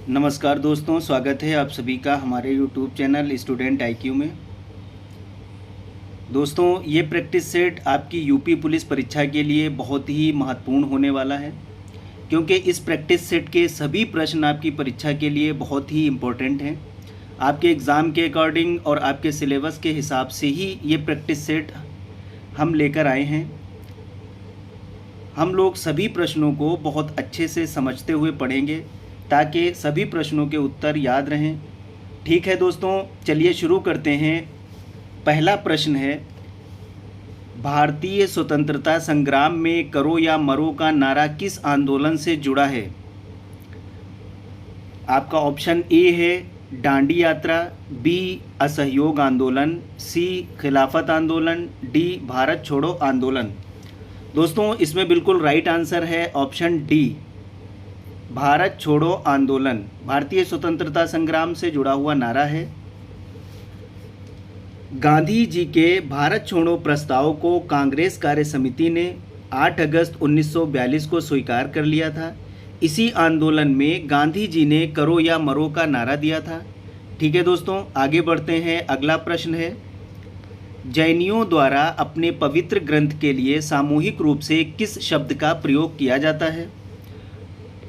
नमस्कार दोस्तों, स्वागत है आप सभी का हमारे YouTube चैनल स्टूडेंट IQ में। दोस्तों, ये प्रैक्टिस सेट आपकी यूपी पुलिस परीक्षा के लिए बहुत ही महत्वपूर्ण होने वाला है, क्योंकि इस प्रैक्टिस सेट के सभी प्रश्न आपकी परीक्षा के लिए बहुत ही इम्पोर्टेंट हैं। आपके एग्ज़ाम के अकॉर्डिंग और आपके सिलेबस के हिसाब से ही ये प्रैक्टिस सेट हम लेकर आए हैं। हम लोग सभी प्रश्नों को बहुत अच्छे से समझते हुए पढ़ेंगे ताकि सभी प्रश्नों के उत्तर याद रहें। ठीक है दोस्तों, चलिए शुरू करते हैं। पहला प्रश्न है, भारतीय स्वतंत्रता संग्राम में करो या मरो का नारा किस आंदोलन से जुड़ा है? आपका ऑप्शन ए है डांडी यात्रा, बी असहयोग आंदोलन, सी खिलाफत आंदोलन, डी भारत छोड़ो आंदोलन। दोस्तों, इसमें बिल्कुल राइट आंसर है ऑप्शन डी, भारत छोड़ो आंदोलन। भारतीय स्वतंत्रता संग्राम से जुड़ा हुआ नारा है। गांधी जी के भारत छोड़ो प्रस्ताव को कांग्रेस कार्य समिति ने 8 अगस्त 1942 को स्वीकार कर लिया था। इसी आंदोलन में गांधी जी ने करो या मरो का नारा दिया था। ठीक है दोस्तों, आगे बढ़ते हैं। अगला प्रश्न है, जैनियों द्वारा अपने पवित्र ग्रंथ के लिए सामूहिक रूप से किस शब्द का प्रयोग किया जाता है?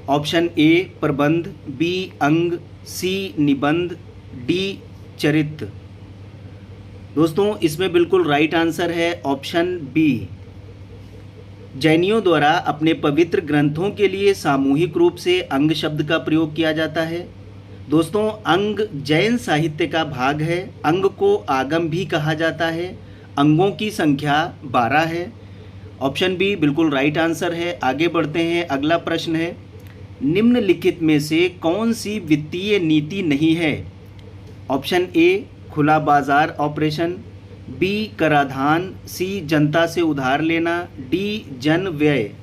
ऑप्शन ए प्रबंध, बी अंग, सी निबंध, डी चरित्र। दोस्तों, इसमें बिल्कुल राइट आंसर है ऑप्शन बी, जैनियों द्वारा अपने पवित्र ग्रंथों के लिए सामूहिक रूप से अंग शब्द का प्रयोग किया जाता है। दोस्तों, अंग जैन साहित्य का भाग है। अंग को आगम भी कहा जाता है। अंगों की संख्या 12 है। ऑप्शन बी बिल्कुल राइट आंसर है। आगे बढ़ते हैं। अगला प्रश्न है, निम्नलिखित में से कौन सी वित्तीय नीति नहीं है? ऑप्शन ए खुला बाजार ऑपरेशन, बी कराधान, सी जनता से उधार लेना, डी जन व्यय।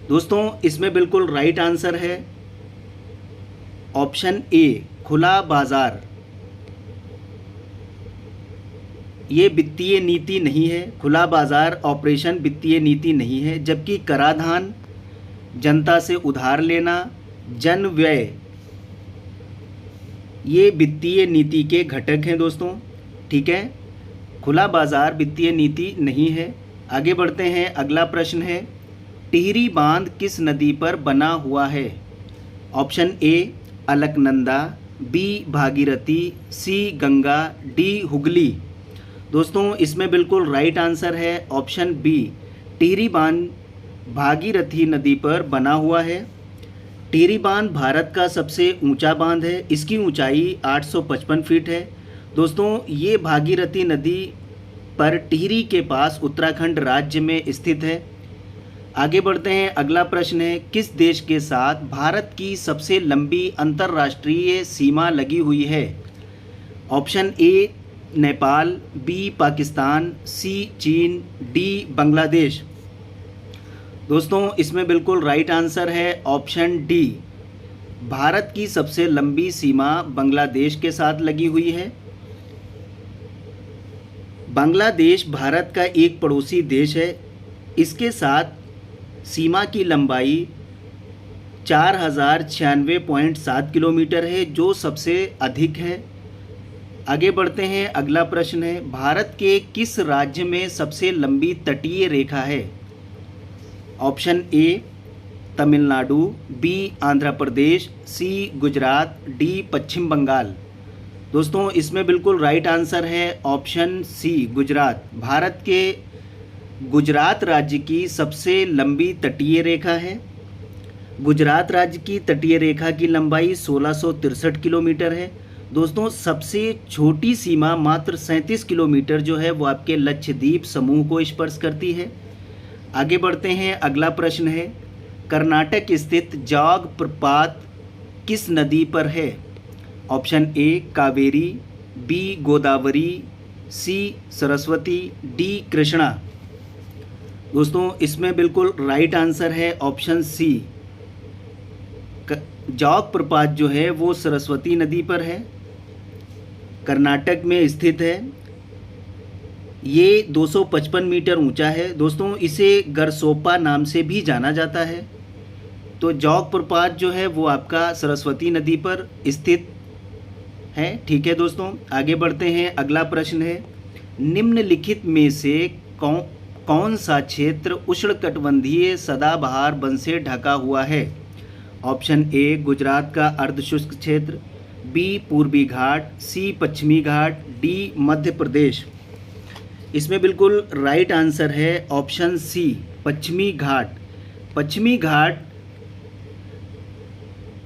दोस्तों, इसमें बिल्कुल राइट आंसर है ऑप्शन ए खुला बाजार। ये वित्तीय नीति नहीं है। खुला बाजार ऑपरेशन वित्तीय नीति नहीं है, जबकि कराधान, जनता से उधार लेना, जन व्यय, ये वित्तीय नीति के घटक हैं दोस्तों। ठीक है, खुला बाजार वित्तीय नीति नहीं है। आगे बढ़ते हैं। अगला प्रश्न है, टिहरी बांध किस नदी पर बना हुआ है? Option A Alaknanda, B Bhagirathi, C Ganga, D Hooghly. दोस्तों, इसमें बिल्कुल राइट आंसर है ऑप्शन बी, टिहरी बांध भागीरथी नदी पर बना हुआ है। टिहरी बांध भारत का सबसे ऊंचा बांध है। इसकी ऊंचाई 855 फीट है। दोस्तों, ये भागीरथी नदी पर टिहरी के पास उत्तराखंड राज्य में स्थित है। आगे बढ़ते हैं। अगला प्रश्न है, किस देश के साथ भारत की सबसे लंबी अंतर्राष्ट्रीय सीमा लगी हुई है? Option A Nepal, B Pakistan, C चीन, डी बांग्लादेश। दोस्तों, इसमें बिल्कुल राइट आंसर है ऑप्शन डी, भारत की सबसे लंबी सीमा बांग्लादेश के साथ लगी हुई है। बांग्लादेश भारत का एक पड़ोसी देश है। इसके साथ सीमा की लंबाई 4096.7 किलोमीटर है, जो सबसे अधिक है। आगे बढ़ते हैं। अगला प्रश्न है, भारत के किस राज्य में सबसे लंबी तटीय रेखा है? Option A Tamil Nadu, B Andhra Pradesh, C Gujarat, D Paschim Bengal. दोस्तों, इसमें बिल्कुल राइट आंसर है ऑप्शन सी गुजरात। भारत के गुजरात राज्य की सबसे लंबी तटीय रेखा है। गुजरात राज्य की तटीय रेखा की लंबाई 1663 किलोमीटर है। दोस्तों, सबसे छोटी सीमा मात्र 37 किलोमीटर जो है वो आपके लक्षद्वीप समूह को स्पर्श करती है। आगे बढ़ते हैं। अगला प्रश्न है, कर्नाटक स्थित जाग प्रपात किस नदी पर है? Option A Kaveri, B Godavari, C Saraswati, D Krishna. दोस्तों, इसमें बिल्कुल राइट आंसर है ऑप्शन सी, जाग प्रपात जो है वो सरस्वती नदी पर है, कर्नाटक में स्थित है। ये 255 मीटर ऊंचा है। दोस्तों, इसे गरसोप्पा नाम से भी जाना जाता है। तो जौग प्रपात जो है वो आपका सरस्वती नदी पर स्थित है। ठीक है दोस्तों, आगे बढ़ते हैं। अगला प्रश्न है, निम्नलिखित में से कौन सा क्षेत्र उष्णकटिबंधीय सदाबहार वन से ढका हुआ है? ऑप्शन ए गुजरात का अर्धशुष्क क्षेत्र, बी पूर्वी घाट, सी पश्चिमी घाट, डी मध्य प्रदेश। इसमें बिल्कुल राइट आंसर है ऑप्शन सी पश्चिमी घाट। पश्चिमी घाट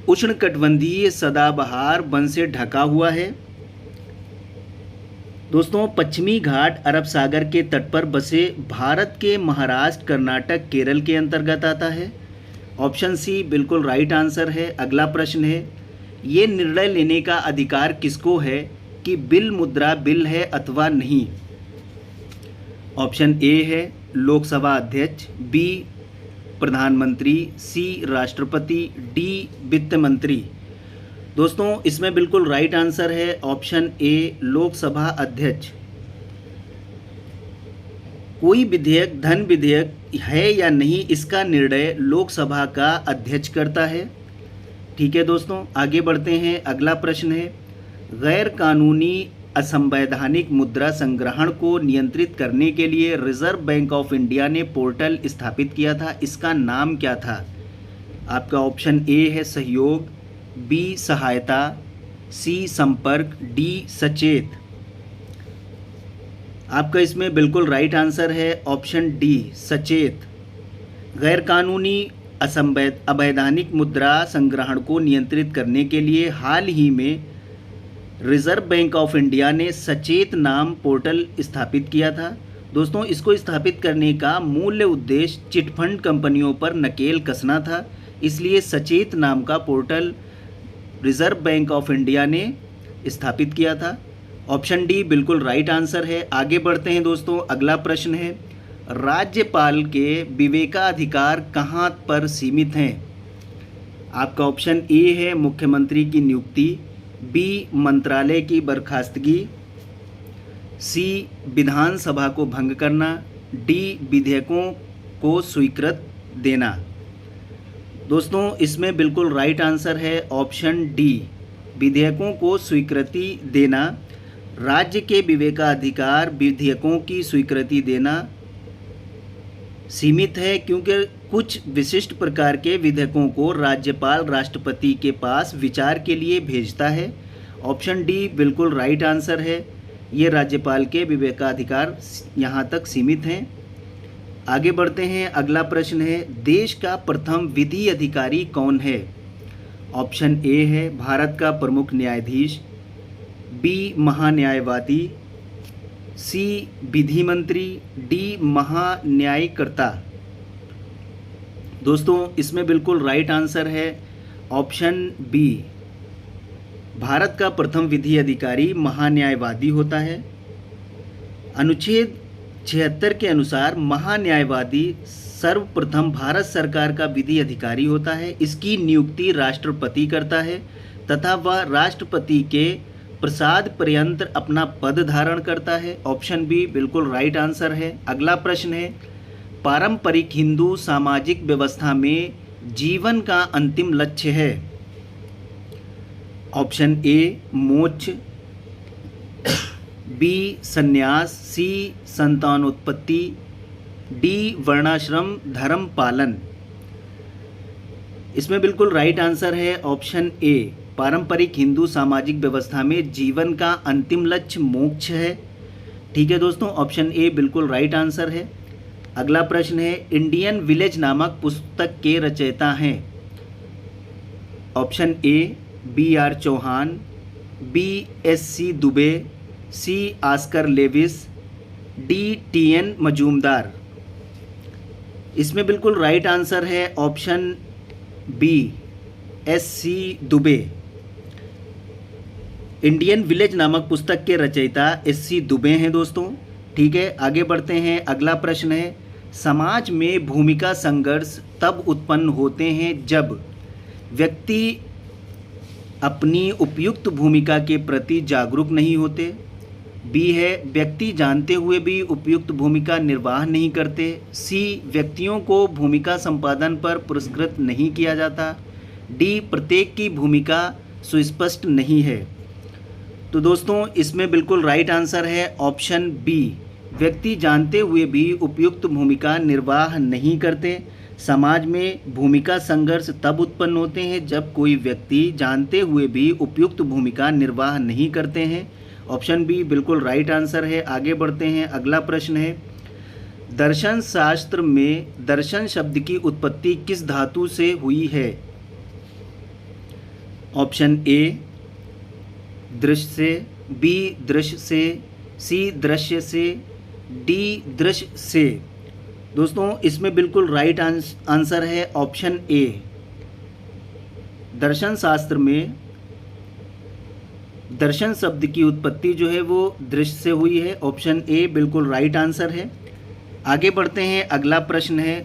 उष्णकटिबंधीय सदाबहार वन से ढका हुआ है। दोस्तों, पश्चिमी घाट अरब सागर के तट पर बसे भारत के महाराष्ट्र, कर्नाटक, केरल के अंतर्गत आता है। ऑप्शन सी बिल्कुल राइट आंसर है। अगला प्रश्न है, ये निर्णय लेने का अधिकार किसको है कि बिल मुद्रा बिल है अथवा नहीं? ऑप्शन ए है लोकसभा अध्यक्ष, बी प्रधानमंत्री, सी राष्ट्रपति, डी वित्त मंत्री। दोस्तों, इसमें बिल्कुल राइट आंसर है ऑप्शन ए लोकसभा अध्यक्ष। कोई विधेयक धन विधेयक है या नहीं, इसका निर्णय लोकसभा का अध्यक्ष करता है। ठीक है दोस्तों, आगे बढ़ते हैं। अगला प्रश्न है, गैर कानूनी असंवैधानिक मुद्रा संग्रहण को नियंत्रित करने के लिए रिजर्व बैंक ऑफ इंडिया ने पोर्टल स्थापित किया था, इसका नाम क्या था? आपका ऑप्शन ए है सहयोग, बी सहायता, सी संपर्क, डी सचेत। आपका इसमें बिल्कुल राइट आंसर है ऑप्शन डी सचेत। गैर कानूनी अवैधानिक मुद्रा संग्रहण को नियंत्रित करने के लिए हाल ही में रिजर्व बैंक ऑफ इंडिया ने सचेत नाम पोर्टल स्थापित किया था। दोस्तों, इसको स्थापित करने का मूल उद्देश्य चिटफंड कंपनियों पर नकेल कसना था, इसलिए सचेत नाम का portal reserve bank of India ने स्थापित किया था। ऑप्शन डी बिल्कुल राइट आंसर है। आगे बढ़ते हैं दोस्तों। अगला प्रश्न है, राज्यपाल के विवेकाधिकार कहाँ पर सीमित हैं? आपका ऑप्शन ए है मुख्यमंत्री की नियुक्ति, बी मंत्रालय की बर्खास्तगी, सी विधानसभा को भंग करना, डी विधेयकों को स्वीकृत देना। दोस्तों, इसमें बिल्कुल राइट आंसर है ऑप्शन डी विधेयकों को स्वीकृति देना। राज्य के विवेकाधिकार विधेयकों की स्वीकृति देना सीमित है, क्योंकि कुछ विशिष्ट प्रकार के विधेयकों को राज्यपाल राष्ट्रपति के पास विचार के लिए भेजता है। ऑप्शन डी बिल्कुल राइट आंसर है। ये राज्यपाल के विवेकाधिकार यहाँ तक सीमित हैं। आगे बढ़ते हैं। अगला प्रश्न है, देश का प्रथम विधि अधिकारी कौन है? ऑप्शन ए है भारत का प्रमुख न्यायाधीश, बी महान्यायवादी, सी विधि मंत्री, डी महान्यायकर्ता। दोस्तों, इसमें बिल्कुल राइट आंसर है ऑप्शन बी, भारत का प्रथम विधि अधिकारी महान्यायवादी होता है। अनुच्छेद 76 के अनुसार महान्यायवादी सर्वप्रथम भारत सरकार का विधि अधिकारी होता है। इसकी नियुक्ति राष्ट्रपति करता है तथा वह राष्ट्रपति के प्रसाद पर्यंत अपना पद धारण करता है। ऑप्शन बी बिल्कुल राइट आंसर है। अगला प्रश्न है, पारंपरिक हिंदू सामाजिक व्यवस्था में जीवन का अंतिम लक्ष्य है। ऑप्शन ए मोक्ष, बी संन्यास, सी संतानोत्पत्ति, डी वर्णाश्रम धर्म पालन। इसमें बिल्कुल राइट आंसर है ऑप्शन ए, पारंपरिक हिंदू सामाजिक व्यवस्था में जीवन का अंतिम लक्ष्य मोक्ष है। ठीक है दोस्तों, ऑप्शन ए बिल्कुल राइट आंसर है। अगला प्रश्न है, इंडियन विलेज नामक पुस्तक के रचयिता हैं। Option A B R Chauhan, B S C Dubey, C Oscar Lewis, D T N Majumdar. इसमें बिल्कुल राइट आंसर है option B S C Dubey. Indian village नामक पुस्तक के रचयिता एस सी दुबे हैं दोस्तों। ठीक है, आगे बढ़ते हैं। अगला प्रश्न है, समाज में भूमिका संघर्ष तब उत्पन्न होते हैं जब व्यक्ति अपनी उपयुक्त भूमिका के प्रति जागरूक नहीं होते, बी है व्यक्ति जानते हुए भी उपयुक्त भूमिका निर्वाह नहीं करते। सी व्यक्तियों को भूमिका संपादन पर पुरस्कृत नहीं किया जाता। डी प्रत्येक की भूमिका सुस्पष्ट नहीं है। तो दोस्तों इसमें बिल्कुल राइट आंसर है ऑप्शन बी, व्यक्ति जानते हुए भी उपयुक्त भूमिका निर्वाह नहीं करते। समाज में भूमिका संघर्ष तब उत्पन्न होते हैं जब कोई व्यक्ति जानते हुए भी उपयुक्त भूमिका निर्वाह नहीं करते हैं। ऑप्शन बी बिल्कुल राइट आंसर है। आगे बढ़ते हैं, अगला प्रश्न है, दर्शन शास्त्र में दर्शन शब्द की उत्पत्ति किस धातु से हुई है? ऑप्शन ए दृश्य से, बी दृश्य से, सी दृश्य से, डी दृश्य से। दोस्तों इसमें बिल्कुल राइट आंसर है ऑप्शन ए। दर्शन शास्त्र में दर्शन शब्द की उत्पत्ति जो है वो दृश्य से हुई है। ऑप्शन ए बिल्कुल राइट आंसर है। आगे बढ़ते हैं, अगला प्रश्न है,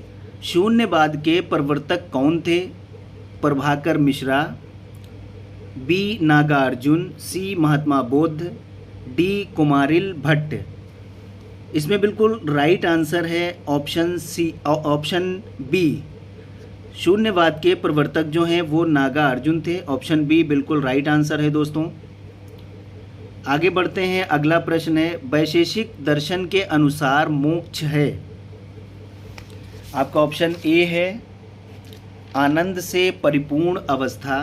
शून्यवाद के प्रवर्तक कौन थे? प्रभाकर मिश्रा, बी नागार्जुन, सी महात्मा बुद्ध, डी कुमारिल भट्ट। इसमें बिल्कुल राइट आंसर है ऑप्शन सी, ऑप्शन बी। शून्यवाद के प्रवर्तक जो हैं वो नागार्जुन थे। ऑप्शन बी बिल्कुल राइट आंसर है दोस्तों। आगे बढ़ते हैं, अगला प्रश्न है, वैशेषिक दर्शन के अनुसार मोक्ष है? आपका ऑप्शन ए है आनंद से परिपूर्ण अवस्था,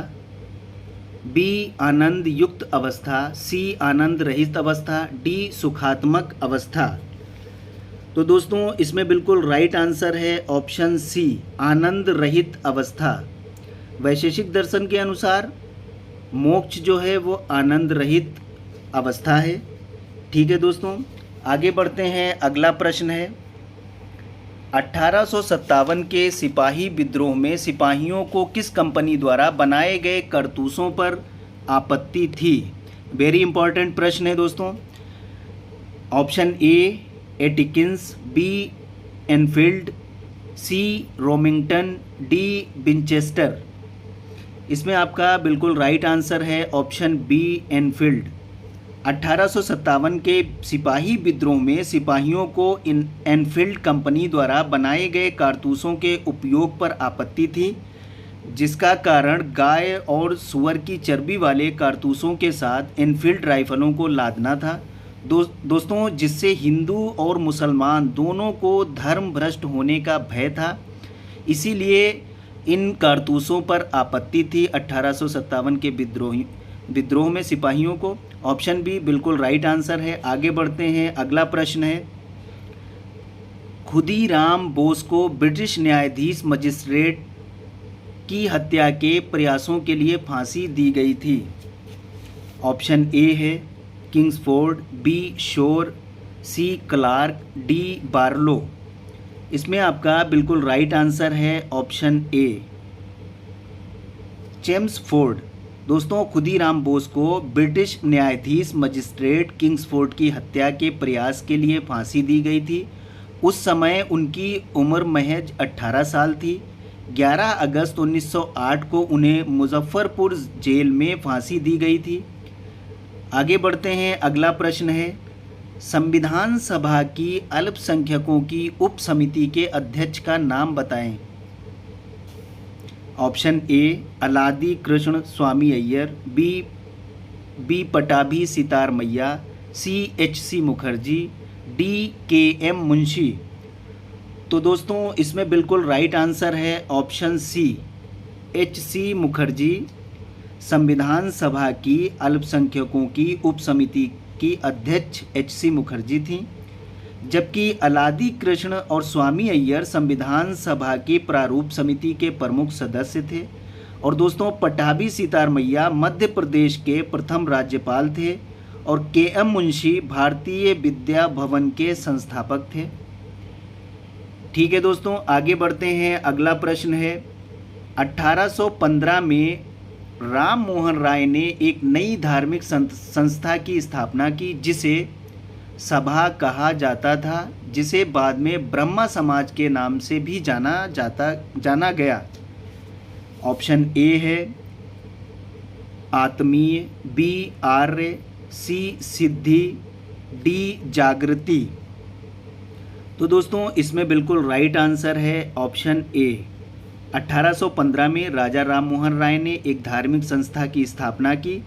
बी आनंद युक्त अवस्था, सी आनंद रहित अवस्था, डी सुखात्मक अवस्था। तो दोस्तों इसमें बिल्कुल राइट आंसर है ऑप्शन सी, आनंद रहित अवस्था। वैशेषिक दर्शन के अनुसार मोक्ष जो है वो आनंद रहित अवस्था है। ठीक है दोस्तों, आगे बढ़ते हैं, अगला प्रश्न है, 1857 के सिपाही विद्रोह में सिपाहियों को किस कंपनी द्वारा बनाए गए कारतूसों पर आपत्ति थी? वेरी इंपॉर्टेंट प्रश्न है दोस्तों। Option A Atkins, B Enfield, C Remington, D Winchester. इसमें आपका बिल्कुल राइट आंसर है ऑप्शन बी एनफील्ड। 1857 के सिपाही विद्रोह में सिपाहियों को एनफील्ड कंपनी द्वारा बनाए गए कारतूसों के उपयोग पर आपत्ति थी, जिसका कारण गाय और सुअर की चर्बी वाले कारतूसों के साथ एनफील्ड राइफलों को लादना था। दोस्तों जिससे हिंदू और मुसलमान दोनों को धर्म भ्रष्ट होने का भय था, इसीलिए इन कारतूसों पर आपत्ति थी 1857 के विद्रोह में सिपाहियों को। ऑप्शन बी बिल्कुल राइट आंसर है। आगे बढ़ते हैं, अगला प्रश्न है, खुदीराम बोस को ब्रिटिश न्यायाधीश मजिस्ट्रेट की हत्या के प्रयासों के लिए फांसी दी गई थी। ऑप्शन ए है किंग्सफोर्ड, बी शोर, सी क्लार्क, डी बार्लो। इसमें आपका बिल्कुल राइट आंसर है ऑप्शन ए चेम्सफोर्ड। दोस्तों खुदीराम बोस को ब्रिटिश न्यायाधीश मजिस्ट्रेट किंग्सफोर्ड की हत्या के प्रयास के लिए फांसी दी गई थी। उस समय उनकी उम्र महज 18 साल थी। 11 अगस्त 1908 को उन्हें मुजफ्फरपुर जेल में फांसी दी गई थी। आगे बढ़ते हैं, अगला प्रश्न है, संविधान सभा की अल्पसंख्यकों की उप समिति के अध्यक्ष का नाम बताएं। Option A Alladi Krishnaswami Ayyar, B Pattabhi Sitaramayya, C H C. Mukherjee, D K M. Munshi. तो दोस्तों इसमें बिल्कुल राइट आंसर है ऑप्शन सी एच.सी. मुखर्जी संविधान सभा की अल्पसंख्यकों की उप समिति की अध्यक्ष एच.सी. मुखर्जी थी, जबकि अलादी कृष्ण और स्वामी अय्यर संविधान सभा की प्रारूप समिति के प्रमुख सदस्य थे। और दोस्तों पटाभी सितार मैया मध्य प्रदेश के प्रथम राज्यपाल थे और के.एम. मुंशी भारतीय विद्या भवन के संस्थापक थे। ठीक है दोस्तों, आगे बढ़ते हैं, अगला प्रश्न है, 1815 में राम मोहन राय ने एक नई धार्मिक संस्था की स्थापना की जिसे सभा कहा जाता था, जिसे बाद में ब्रह्मा समाज के नाम से भी जाना गया। ऑप्शन ए है आत्मीय, बी आर्य, सी सिद्धि, डी जागृति। तो दोस्तों इसमें बिल्कुल राइट आंसर है ऑप्शन ए। 1815 में राजा राम मोहन राय ने एक धार्मिक संस्था की स्थापना की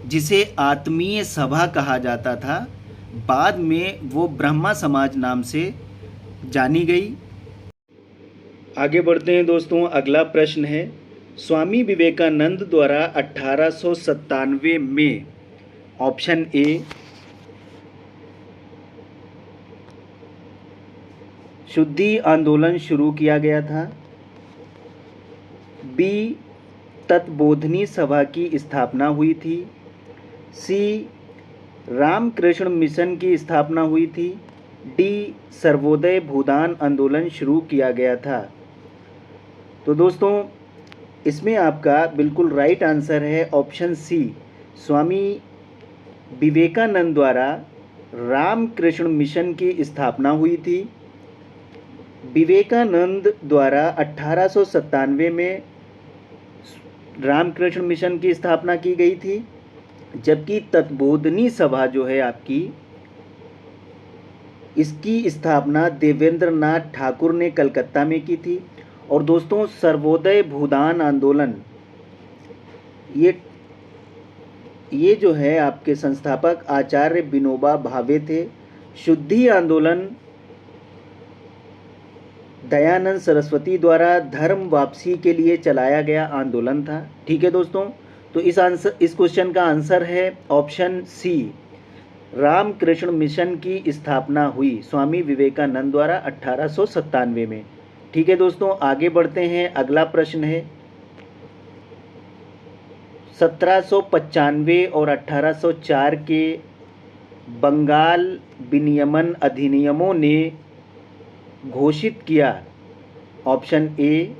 जिसे आत्मीय सभा कहा जाता था। बाद में वो ब्रह्मा समाज नाम से जानी गई। आगे बढ़ते हैं दोस्तों, अगला प्रश्न है, स्वामी विवेकानंद द्वारा 1897 में ऑप्शन ए शुद्धि आंदोलन शुरू किया गया था, बी तत्बोधनी सभा की स्थापना हुई थी, सी रामकृष्ण मिशन की स्थापना हुई थी, डी सर्वोदय भूदान आंदोलन शुरू किया गया था। तो दोस्तों इसमें आपका बिल्कुल राइट आंसर है ऑप्शन सी। स्वामी विवेकानंद द्वारा रामकृष्ण मिशन की स्थापना हुई थी। विवेकानंद द्वारा 1897 में रामकृष्ण मिशन की स्थापना की गई थी, जबकि तत्बोधनी सभा जो है आपकी, इसकी स्थापना देवेंद्र नाथ ठाकुर ने कलकत्ता में की थी। और दोस्तों सर्वोदय भूदान आंदोलन ये जो है आपके संस्थापक आचार्य विनोबा भावे थे। शुद्धि आंदोलन दयानंद सरस्वती द्वारा धर्म वापसी के लिए चलाया गया आंदोलन था। ठीक है दोस्तों, तो इस क्वेश्चन का आंसर है ऑप्शन सी। रामकृष्ण मिशन की स्थापना हुई स्वामी विवेकानंद द्वारा 1897 में। ठीक है दोस्तों, आगे बढ़ते हैं। अगला प्रश्न है, 1795 और 1804 के बंगाल विनियमन अधिनियमों ने घोषित किया। ऑप्शन ए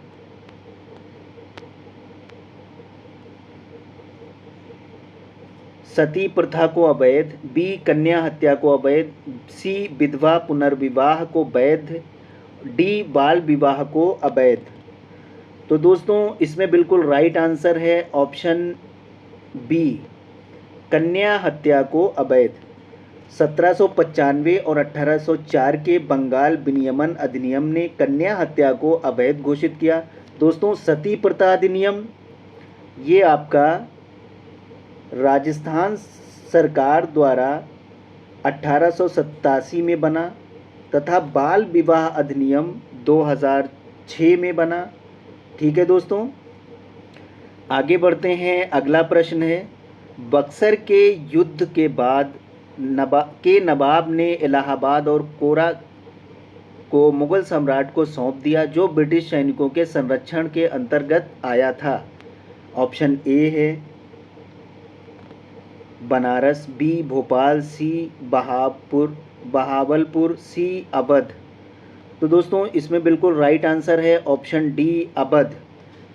सती प्रथा को अवैध, बी कन्या हत्या को अवैध, सी विधवा पुनर्विवाह को वैध, डी बाल विवाह को अवैध। तो दोस्तों इसमें बिल्कुल राइट आंसर है ऑप्शन बी, कन्या हत्या को अवैध। 1795 और 1804 के बंगाल विनियमन अधिनियम ने कन्या हत्या को अवैध घोषित किया। दोस्तों सती प्रथा अधिनियम ये आपका राजस्थान सरकार द्वारा 1887 में बना तथा बाल विवाह अधिनियम 2006 में बना। ठीक है दोस्तों, आगे बढ़ते हैं। अगला प्रश्न है, बक्सर के युद्ध के बाद नवाब ने इलाहाबाद और कोरा को मुगल सम्राट को सौंप दिया, जो ब्रिटिश सैनिकों के संरक्षण के अंतर्गत आया था। ऑप्शन ए है बनारस, बी भोपाल, सी बहावलपुर, सी अवध। तो दोस्तों इसमें बिल्कुल राइट आंसर है ऑप्शन डी अवध।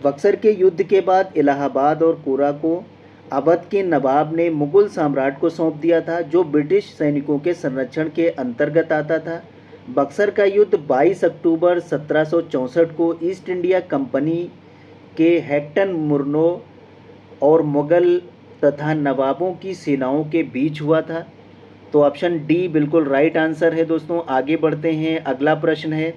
बक्सर के युद्ध के बाद इलाहाबाद और कोरा को अवध के नवाब ने मुगल सम्राट को सौंप दिया था, जो ब्रिटिश सैनिकों के संरक्षण के अंतर्गत आता था। बक्सर का युद्ध 22 अक्टूबर 1764 को ईस्ट इंडिया कंपनी के हैक्टन मुर्नो और मुगल तथा नवाबों की सेनाओं के बीच हुआ था। तो ऑप्शन डी बिल्कुल राइट आंसर है दोस्तों। आगे बढ़ते हैं। अगला प्रश्न है,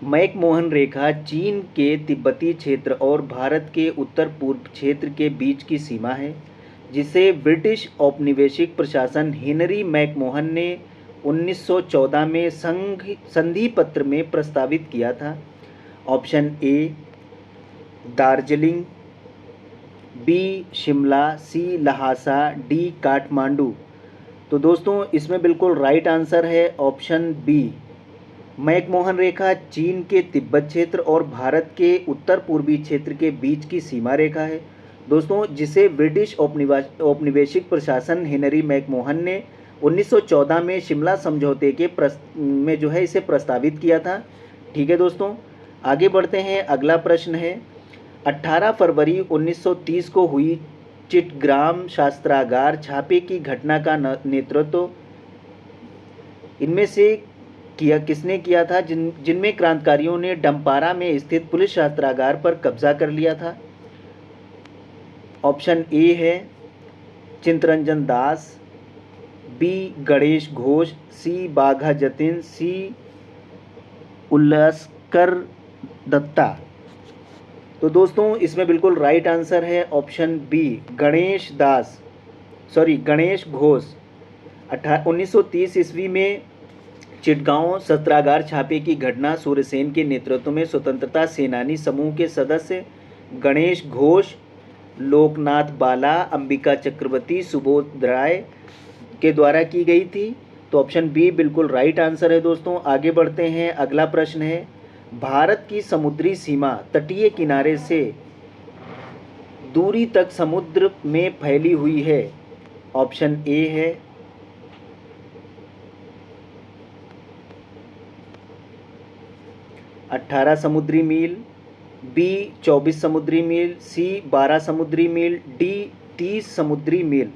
मैकमोहन रेखा चीन के तिब्बती क्षेत्र और भारत के उत्तर पूर्व क्षेत्र के बीच की सीमा है, जिसे ब्रिटिश औपनिवेशिक प्रशासन हेनरी मैकमोहन ने 1914 में संधि पत्र में प्रस्तावित किया था। Option A Darjeeling, B Shimla, C Lhasa, D Kathmandu. तो दोस्तों इसमें बिल्कुल राइट आंसर है ऑप्शन बी। मैकमोहन रेखा चीन के तिब्बत क्षेत्र और भारत के उत्तर पूर्वी क्षेत्र के बीच की सीमा रेखा है दोस्तों, जिसे ब्रिटिश औपनिवेशिक प्रशासन हेनरी मैकमोहन ने 1914 में शिमला समझौते के में जो है इसे प्रस्तावित किया था। ठीक है दोस्तों, आगे बढ़ते हैं। अगला प्रश्न है, 18 फरवरी 1930 को हुई चिटग्राम शस्त्रागार छापे की घटना का नेतृत्व इनमें से किसने किया था, जिनमें क्रांतिकारियों ने डंपारा में स्थित पुलिस शस्त्रागार पर कब्जा कर लिया था। ऑप्शन ए है चित्तरंजन दास, बी गणेश घोष, सी बाघा जतिन, सी उल्लासकर दत्ता। तो दोस्तों इसमें बिल्कुल राइट आंसर है ऑप्शन बी गणेश घोष। 1930 ईस्वी में चिटगांव सत्रागार छापे की घटना सूर्यसेन के नेतृत्व में स्वतंत्रता सेनानी समूह के सदस्य गणेश घोष, लोकनाथ बाला, अंबिका चक्रवर्ती, सुबोध राय के द्वारा की गई थी। तो ऑप्शन बी बिल्कुल राइट आंसर है दोस्तों। आगे बढ़ते हैं, अगला प्रश्न है, भारत की समुद्री सीमा तटीय किनारे से दूरी तक समुद्र में फैली हुई है। ऑप्शन ए है 18 समुद्री मील, बी 24 समुद्री मील, सी 12 समुद्री मील, डी 30 समुद्री मील।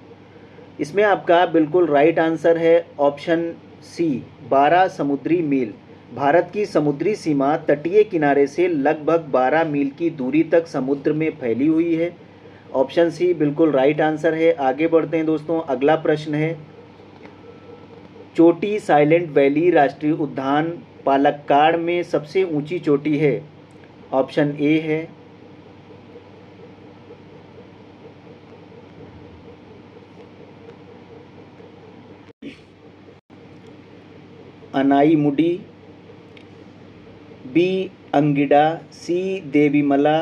इसमें आपका बिल्कुल राइट आंसर है ऑप्शन सी 12 समुद्री मील। भारत की समुद्री सीमा तटीय किनारे से लगभग 12 मील की दूरी तक समुद्र में फैली हुई है। ऑप्शन सी बिल्कुल राइट आंसर है। आगे बढ़ते हैं दोस्तों, अगला प्रश्न है, चोटी साइलेंट वैली राष्ट्रीय उद्यान पालक्काड़ में सबसे ऊंची चोटी है। ऑप्शन ए है अनाईमुडी, बी अंगिडा, सी देवीमला,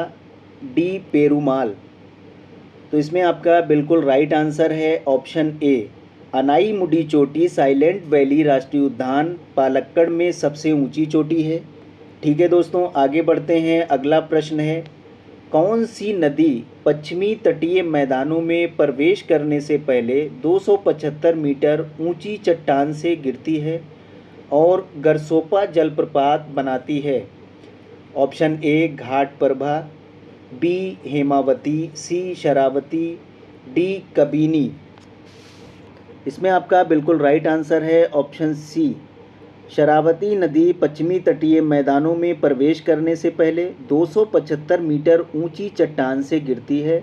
डी पेरुमाल। तो इसमें आपका बिल्कुल राइट आंसर है ऑप्शन ए अनाईमुडी चोटी साइलेंट वैली राष्ट्रीय उद्यान पालक्कड़ में सबसे ऊंची चोटी है। ठीक है दोस्तों, आगे बढ़ते हैं, अगला प्रश्न है, कौन सी नदी पश्चिमी तटीय मैदानों में प्रवेश करने से पहले 275 मीटर ऊंची चट्टान से गिरती है और गरसोपा जलप्रपात बनाती है। Option A Ghataprabha, B Hemavati, C Sharavati, D Kabini. इसमें आपका बिल्कुल राइट आंसर है ऑप्शन सी शरावती नदी पश्चिमी तटीय मैदानों में प्रवेश करने से पहले 275 मीटर ऊंची चट्टान से गिरती है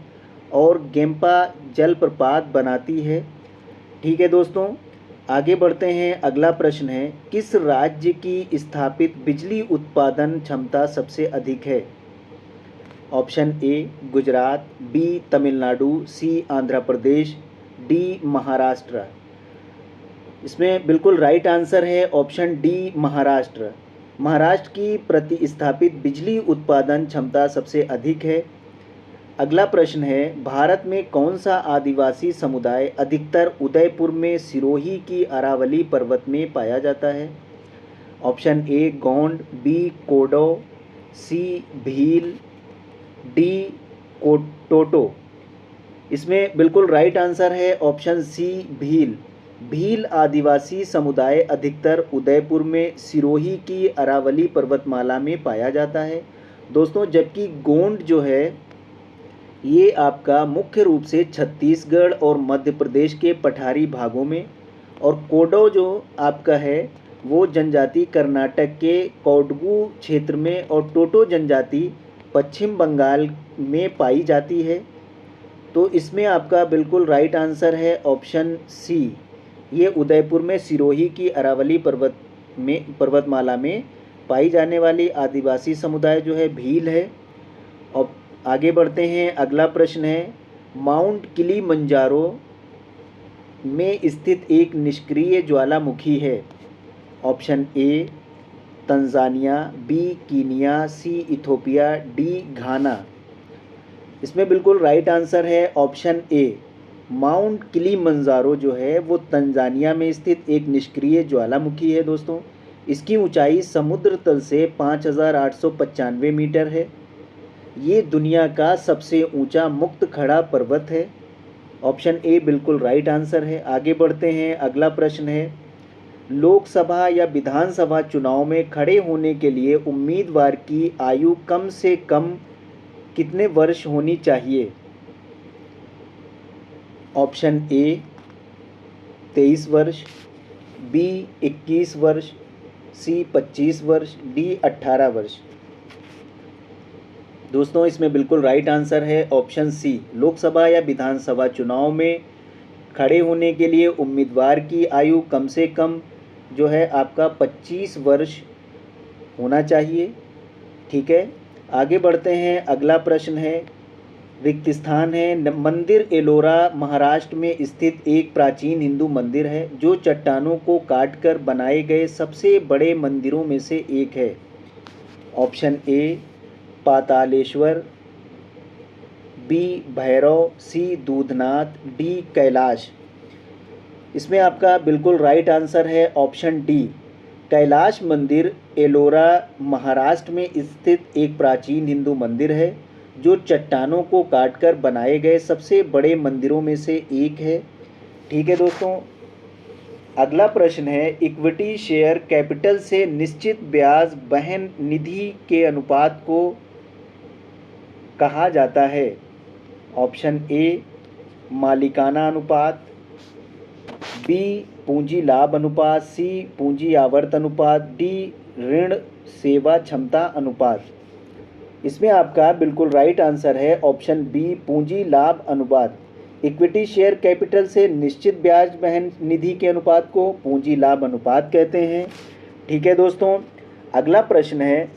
और गेम्पा जलप्रपात बनाती है। ठीक है दोस्तों, आगे बढ़ते हैं, अगला प्रश्न है, किस राज्य की स्थापित बिजली उत्पादन क्षमता सबसे अधिक है। Option A Gujarat, B Tamil Nadu, C Andhra Pradesh, D Maharashtra. इसमें बिल्कुल राइट आंसर है ऑप्शन डी महाराष्ट्र। महाराष्ट्र की प्रतिस्थापित बिजली उत्पादन क्षमता सबसे अधिक है। अगला प्रश्न है, भारत में कौन सा आदिवासी समुदाय अधिकतर उदयपुर में सिरोही की अरावली पर्वत में पाया जाता है। Option A Gond, B Kodo, C Bhil, D Toto. इसमें बिल्कुल राइट आंसर है ऑप्शन सी भील। भील आदिवासी समुदाय अधिकतर उदयपुर में सिरोही की अरावली पर्वतमाला में पाया जाता है दोस्तों, जबकि गोंड जो है ये आपका मुख्य रूप से छत्तीसगढ़ और मध्य प्रदेश के पठारी भागों में, और कोडो जो आपका है वो जनजाति कर्नाटक के कोडगू क्षेत्र में, और टोटो जनजाति पश्चिम बंगाल में पाई जाती है। तो इसमें आपका बिल्कुल राइट आंसर है ऑप्शन सी, ये उदयपुर में सिरोही की अरावली पर्वतमाला में पाई जाने वाली आदिवासी समुदाय जो है भील है। और आगे बढ़ते हैं, अगला प्रश्न है, माउंट किलिमंजारो में स्थित एक निष्क्रिय ज्वालामुखी है। Option A Tanzania, B Kenya, C Ethiopia, D Ghana. इसमें बिल्कुल राइट आंसर है ऑप्शन ए माउंट किलिमंजारो जो है वो तंजानिया में स्थित एक निष्क्रिय ज्वालामुखी है दोस्तों। इसकी ऊंचाई समुद्र तल से 5895 मीटर है। ये दुनिया का सबसे ऊंचा मुक्त खड़ा पर्वत है। ऑप्शन ए बिल्कुल राइट आंसर है। आगे बढ़ते हैं, अगला प्रश्न है, लोकसभा या विधानसभा चुनाव में खड़े होने के लिए उम्मीदवार की आयु कम से कम कितने वर्ष होनी चाहिए। ऑप्शन ए 23 वर्ष, बी 21 वर्ष, सी 25 वर्ष, डी 18 वर्ष। दोस्तों इसमें बिल्कुल राइट आंसर है ऑप्शन सी, लोकसभा या विधानसभा चुनाव में खड़े होने के लिए उम्मीदवार की आयु कम से कम जो है आपका 25 वर्ष होना चाहिए। ठीक है, आगे बढ़ते हैं। अगला प्रश्न है, रिक्त स्थान है। मंदिर एलोरा महाराष्ट्र में स्थित एक प्राचीन हिंदू मंदिर है जो चट्टानों को काटकर बनाए गए सबसे बड़े मंदिरों में से एक है। Option A Pataleshwar, B Bhairav, C Dudhnath, D Kailash. इसमें आपका बिल्कुल राइट आंसर है ऑप्शन डी, कैलाश मंदिर एलोरा महाराष्ट्र में स्थित एक प्राचीन हिंदू मंदिर है जो चट्टानों को काटकर बनाए गए सबसे बड़े मंदिरों में से एक है। ठीक है दोस्तों, अगला प्रश्न है, इक्विटी शेयर कैपिटल से निश्चित ब्याज वहन निधि के अनुपात को कहा जाता है। ऑप्शन ए मालिकाना अनुपात, बी पूंजी लाभ अनुपात, सी पूंजी आवर्त अनुपात, डी ऋण सेवा क्षमता अनुपात। इसमें आपका बिल्कुल राइट आंसर है ऑप्शन बी पूंजी लाभ अनुपात। इक्विटी शेयर कैपिटल से निश्चित ब्याज वहन निधि के अनुपात को पूंजी लाभ अनुपात कहते हैं। ठीक है दोस्तों, अगला प्रश्न है,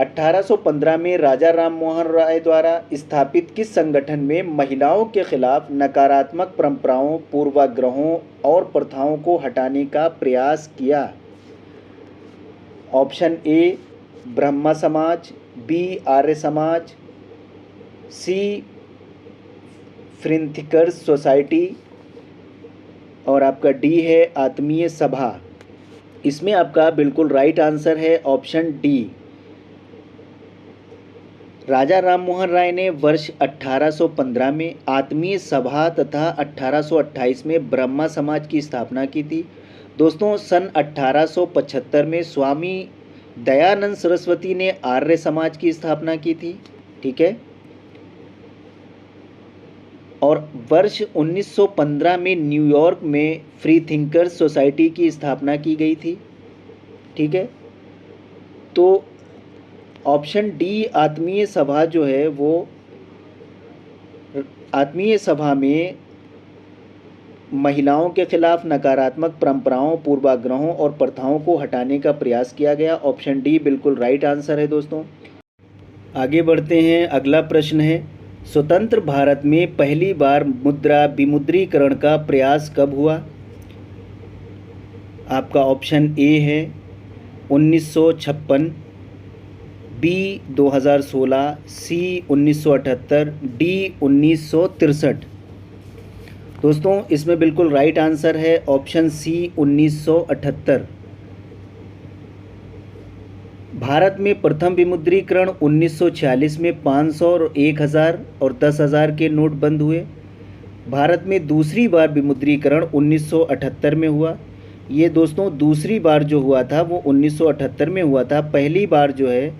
1815 में राजा राम मोहन राय द्वारा स्थापित किस संगठन में महिलाओं के खिलाफ नकारात्मक परंपराओं, पूर्वाग्रहों और प्रथाओं को हटाने का प्रयास किया। ऑप्शन ए ब्रह्मा समाज, बी आर्य समाज, सी फ्रिंथिकर्स सोसाइटी और आपका डी है आत्मीय सभा। इसमें आपका बिल्कुल राइट आंसर है ऑप्शन डी। राजा राम मोहन राय ने वर्ष 1815 में आत्मीय सभा तथा 1828 में ब्रह्मा समाज की स्थापना की थी। दोस्तों, सन 1875 में स्वामी दयानंद सरस्वती ने आर्य समाज की स्थापना की थी। ठीक है, और वर्ष 1915 में न्यूयॉर्क में फ्री थिंकर्स सोसाइटी की स्थापना की गई थी। ठीक है, तो ऑप्शन डी आत्मीय सभा जो है वो आत्मीय सभा में महिलाओं के खिलाफ नकारात्मक परंपराओं, पूर्वाग्रहों और प्रथाओं को हटाने का प्रयास किया गया। ऑप्शन डी बिल्कुल राइट आंसर है दोस्तों। आगे बढ़ते हैं। अगला प्रश्न है, स्वतंत्र भारत में पहली बार मुद्रा विमुद्रीकरण का प्रयास कब हुआ। आपका ऑप्शन ए है 1956, बी 2016, सी 1978, डी 1963। दोस्तों, इसमें बिल्कुल राइट आंसर है ऑप्शन सी 1978। भारत में प्रथम विमुद्रीकरण 1946 में 500 और 1000 और 10,000 के नोट बंद हुए। भारत में दूसरी बार विमुद्रीकरण 1978 में हुआ। ये दोस्तों दूसरी बार जो हुआ था वो 1978 में हुआ था। पहली बार जो है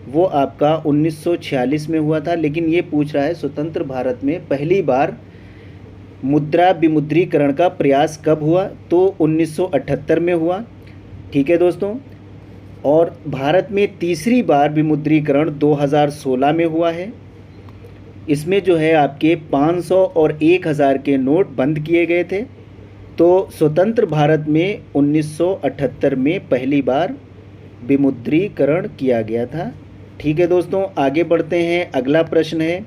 वो आपका 1946 में हुआ था, लेकिन ये पूछ रहा है स्वतंत्र भारत में पहली बार मुद्रा विमुद्रीकरण का प्रयास कब हुआ, तो 1978 में हुआ। ठीक है दोस्तों, और भारत में तीसरी बार विमुद्रीकरण 2016 में हुआ है। इसमें जो है आपके 500 और 1000 के नोट बंद किए गए थे। तो स्वतंत्र भारत में 1978 में पहली बार विमुद्रीकरण किया गया था। ठीक है दोस्तों, आगे बढ़ते हैं। अगला प्रश्न है,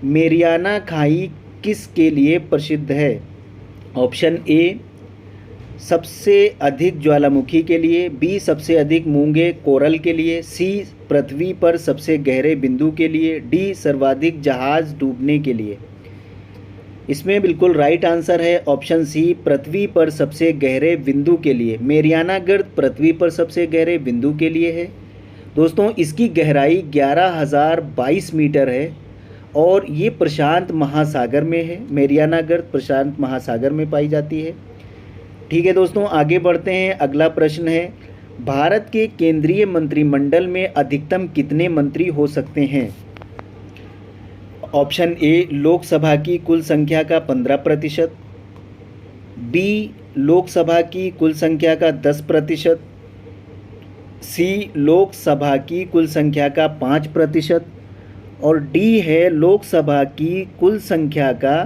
मेरियाना खाई किसके लिए प्रसिद्ध है। ऑप्शन ए सबसे अधिक ज्वालामुखी के लिए, बी सबसे अधिक मूंगे कोरल के लिए, सी पृथ्वी पर सबसे गहरे बिंदु के लिए, डी सर्वाधिक जहाज डूबने के लिए। इसमें बिल्कुल राइट आंसर है ऑप्शन सी पृथ्वी पर सबसे गहरे बिंदु के लिए। मेरियाना गर्त पृथ्वी पर सबसे गहरे बिंदु के लिए है। दोस्तों, इसकी गहराई 11,022 मीटर है और ये प्रशांत महासागर में है। मेरियाना गर्त प्रशांत महासागर में पाई जाती है। ठीक है दोस्तों, आगे बढ़ते हैं। अगला प्रश्न है, भारत के केंद्रीय मंत्रिमंडल में अधिकतम कितने मंत्री हो सकते हैं। ऑप्शन ए लोकसभा की कुल संख्या का 15%, बी लोकसभा की कुल संख्या का 10%, सी लोकसभा की कुल संख्या का 5% और डी है लोकसभा की कुल संख्या का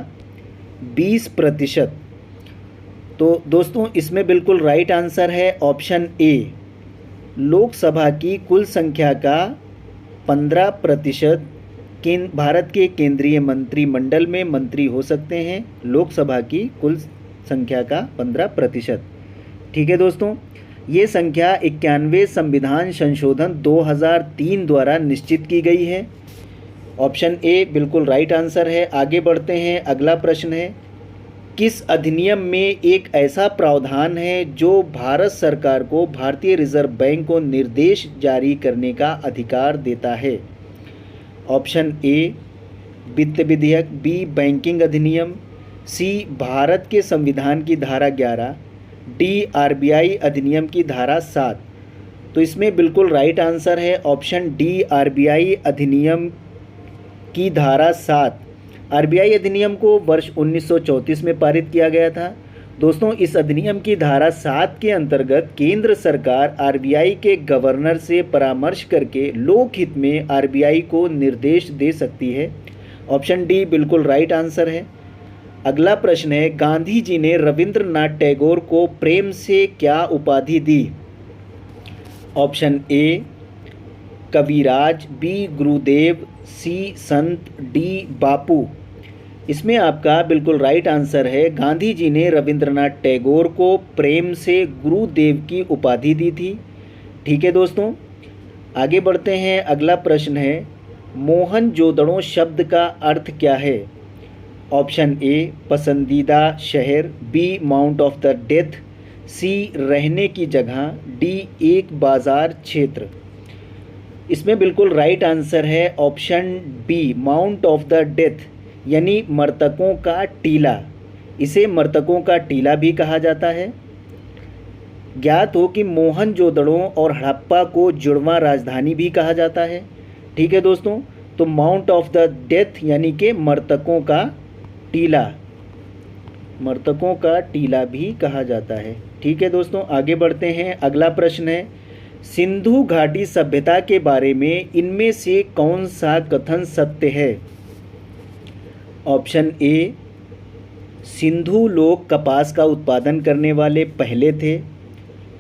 20%। तो दोस्तों इसमें बिल्कुल राइट आंसर है ऑप्शन ए। लोकसभा की कुल संख्या का 15% भारत के केंद्रीय मंत्रिमंडल में मंत्री हो सकते हैं। लोकसभा की कुल संख्या का 15%। ठीक है दोस्तों, ये संख्या 91वें संविधान संशोधन 2003 द्वारा निश्चित की गई है। ऑप्शन ए बिल्कुल राइट आंसर है। आगे बढ़ते हैं, अगला प्रश्न है, किस अधिनियम में एक ऐसा प्रावधान है जो भारत सरकार को भारतीय रिजर्व बैंक को निर्देश जारी करने का अधिकार देता है? ऑप्शन ए वित्त विधेयक, बी बैंकिंग अधिनियम, सी भारत के संविधान की धारा 11, डी आरबीआई अधिनियम की धारा 7। तो इसमें बिल्कुल राइट आंसर है ऑप्शन डी आरबीआई अधिनियम की धारा 7। आरबीआई अधिनियम को वर्ष 1934 में पारित किया गया था। दोस्तों इस अधिनियम की धारा 7 के अंतर्गत केंद्र सरकार आरबीआई के गवर्नर से परामर्श करके लोकहित में आरबीआई को निर्देश दे सकती है। ऑप्शन डी बिल्कुल राइट आंसर है। अगला प्रश्न है, गांधी जी ने रविंद्रनाथ टैगोर को प्रेम से क्या उपाधि दी? Option A Kaviraj, B Gurudev, C Sant, D बापू। इसमें आपका बिल्कुल राइट आंसर है, गांधी जी ने रविंद्रनाथ टैगोर को प्रेम से गुरुदेव की उपाधि दी थी। ठीक है दोस्तों, आगे बढ़ते हैं, अगला प्रश्न है, मोहनजोदड़ो शब्द का अर्थ क्या है? ऑप्शन ए पसंदीदा शहर, B mount of the death, C रहने की जगह, डी एक बाजार क्षेत्र। इसमें बिल्कुल राइट आंसर है option B mount of the death, यानी मृतकों का टीला। इसे मृतकों का टीला भी कहा जाता है। ज्ञात हो कि मोहनजोदड़ो और हड़प्पा को जुड़वां राजधानी भी कहा जाता है। ठीक है दोस्तों, तो माउंट ऑफ द डेथ यानी कि मृतकों का टीला, मृतकों का टीला भी कहा जाता है। ठीक है दोस्तों, आगे बढ़ते हैं, अगला प्रश्न है, सिंधु घाटी सभ्यता के बारे में इनमें से कौन सा कथन सत्य है? ऑप्शन ए सिंधु लोग कपास का उत्पादन करने वाले पहले थे,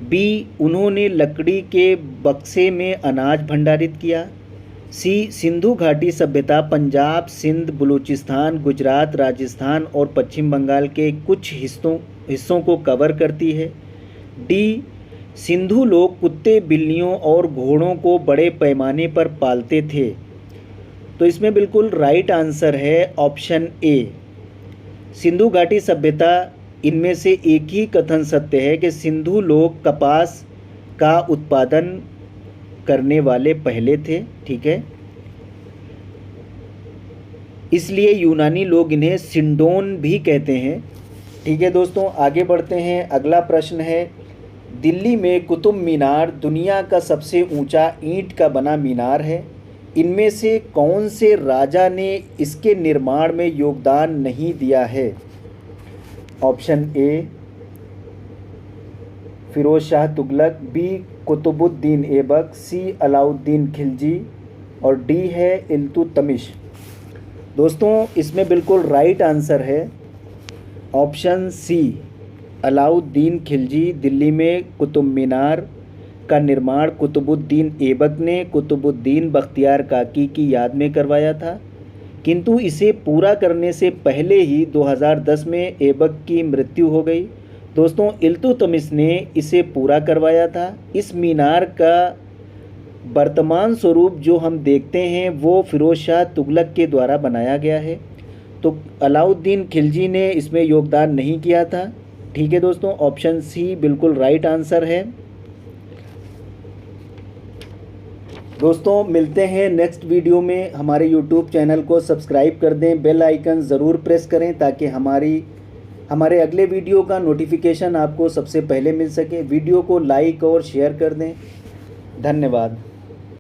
बी उन्होंने लकड़ी के बक्से में अनाज भंडारित किया, सी सिंधु घाटी सभ्यता पंजाब, सिंध, बलूचिस्तान, गुजरात, राजस्थान और पश्चिम बंगाल के कुछ हिस्सों को कवर करती है, डी सिंधु लोग कुत्ते, बिल्लियों और घोड़ों को बड़े पैमाने पर पालते थे। तो इसमें बिल्कुल राइट आंसर है ऑप्शन ए सिंधु घाटी सभ्यता। इनमें से एक ही कथन सत्य है कि सिंधु लोग कपास का उत्पादन करने वाले पहले थे। ठीक है, इसलिए यूनानी लोग इन्हें सिंडोन भी कहते हैं। ठीक है दोस्तों, आगे बढ़ते हैं, अगला प्रश्न है, दिल्ली में कुतुब मीनार दुनिया का सबसे ऊंचा ईंट का बना मीनार है। इनमें से कौन से राजा ने इसके निर्माण में योगदान नहीं दिया है? Option A Firoz Shah Tughlaq, B Qutbuddin Aibak, C Alauddin Khilji और डी है इल्तुतमिश। दोस्तों इसमें बिल्कुल राइट आंसर है ऑप्शन सी अलाउद्दीन खिलजी। दिल्ली में कुतुब मीनार का निर्माण कुतुबुद्दीन ऐबक ने कुतुबुद्दीन बख्तियार काकी की याद में करवाया था, किंतु इसे पूरा करने से पहले ही 2010 में ऐबक की मृत्यु हो गई। दोस्तों इल्तुतमिश ने इसे पूरा करवाया था। इस मीनार का वर्तमान स्वरूप जो हम देखते हैं वो फिरोज शाह तुगलक के द्वारा बनाया गया है। तो अलाउद्दीन खिलजी ने इसमें योगदान नहीं किया था। ठीक है दोस्तों, ऑप्शन सी बिल्कुल राइट आंसर है। दोस्तों मिलते हैं नेक्स्ट वीडियो में। हमारे यूट्यूब चैनल को सब्सक्राइब कर दें, बेल आइकन ज़रूर प्रेस करें ताकि हमारे अगले वीडियो का नोटिफिकेशन आपको सबसे पहले मिल सके। वीडियो को लाइक और शेयर कर दें। धन्यवाद।